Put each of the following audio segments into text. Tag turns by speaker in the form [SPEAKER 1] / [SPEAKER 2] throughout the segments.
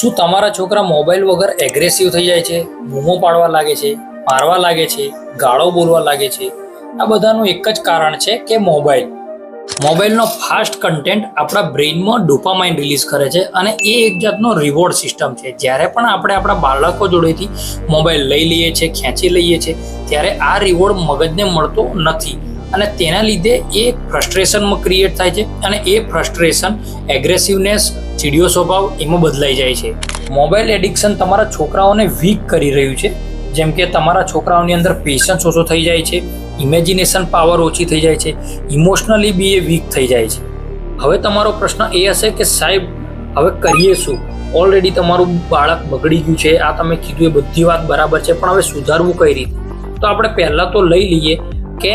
[SPEAKER 1] શું તમારા છોકરા મોબાઈલ વગર એગ્રેસિવ થઈ જાય છે, બૂમો પાડવા લાગે છે, મારવા લાગે છે, ગાળો બોલવા લાગે છે? આ બધાનું એક જ કારણ છે કે મોબાઈલનો ફાસ્ટ કન્ટેન્ટ આપણા બ્રેઇનમાં ડોપામાઇન રિલીઝ કરે છે અને એ એક જાતનો રિવોર્ડ સિસ્ટમ છે. જ્યારે પણ આપણે આપણા બાળકો જોડેથી મોબાઈલ લઈ લઈએ છીએ, ખેંચી લઈએ છીએ, ત્યારે આ રિવોર્ડ મગજને મળતો નથી અને તેના લીધે એ ફ્રસ્ટ્રેશનમાં ક્રિએટ થાય છે અને એ ફ્રસ્ટ્રેશન એગ્રેસિવનેસ, ચીડિયો સ્વભાવ એમાં બદલાઈ જાય છે. મોબાઈલ એડિક્શન તમારા છોકરાઓને વીક કરી રહ્યું છે. જેમ કે તમારા છોકરાઓની અંદર પેશન્સ ઓછો થઈ જાય છે, ઇમેજિનેશન પાવર ઓછી થઈ જાય છે, ઇમોશનલી બી એ વીક થઈ જાય છે. હવે તમારો પ્રશ્ન એ હશે કે સાહેબ હવે કરીએ શું? ઓલરેડી તમારું બાળક બગડી ગયું છે, આ તમે કીધું એ બધી વાત બરાબર છે, પણ હવે સુધારવું કઈ રીતે? તો આપણે પહેલાં તો લઈ લઈએ કે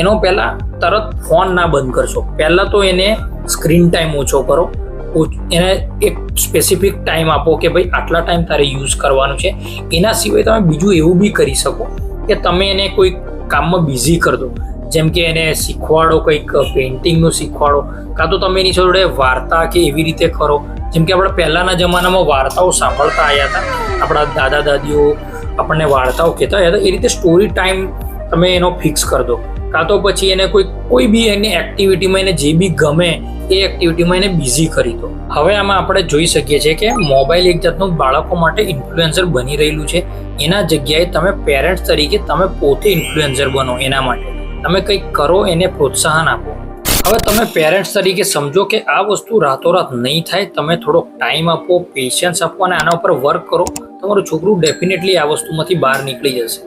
[SPEAKER 1] એનો પહેલાં તરત ફોન ના બંધ કરશો. પહેલાં તો એને સ્ક્રીન ટાઈમ ઓછો કરો, એને એક સ્પેસિફિક ટાઈમ આપો કે ભાઈ આટલા ટાઈમ તારે યુઝ કરવાનું છે. એના સિવાય તમે બીજું એવું બી કરી શકો કે તમે એને કોઈ કામમાં બિઝી કરી દો. જેમ કે એને શીખવાડો, કંઈક પેઇન્ટિંગનું શીખવાડો, કાં તો તમે એની જોડે વાર્તા કે એવી રીતે કરો. જેમ કે આપણે પહેલાંના જમાનામાં વાર્તાઓ સાંભળતા આવ્યા હતા, આપણા દાદા દાદીઓ આપણને વાર્તાઓ કહેતા આવ્યા હતા. એ રીતે સ્ટોરી ટાઈમ તમે એનો ફિક્સ કરી દો, કાં તો પછી એને કોઈ બી એની એક્ટિવિટીમાં એને જે બી ગમે એ એક્ટિવિટીમાં એને બિઝી કરી દો. હવે આમાં આપણે જોઈ શકીએ છીએ કે મોબાઈલ એક જાતનું બાળકો માટે ઇન્ફ્લુએન્સર બની રહેલું છે. એના જગ્યાએ તમે પેરેન્ટ્સ તરીકે તમે પોતે ઇન્ફ્લુએન્સર બનો. એના માટે તમે કંઈક કરો, એને પ્રોત્સાહન આપો. હવે તમે પેરેન્ટ્સ તરીકે સમજો કે આ વસ્તુ રાતોરાત નહીં થાય, તમે થોડોક ટાઈમ આપો, પેશન્સ આપો અને આના ઉપર વર્ક કરો. તમારું છોકરું ડેફિનેટલી આ વસ્તુમાંથી બહાર નીકળી જશે.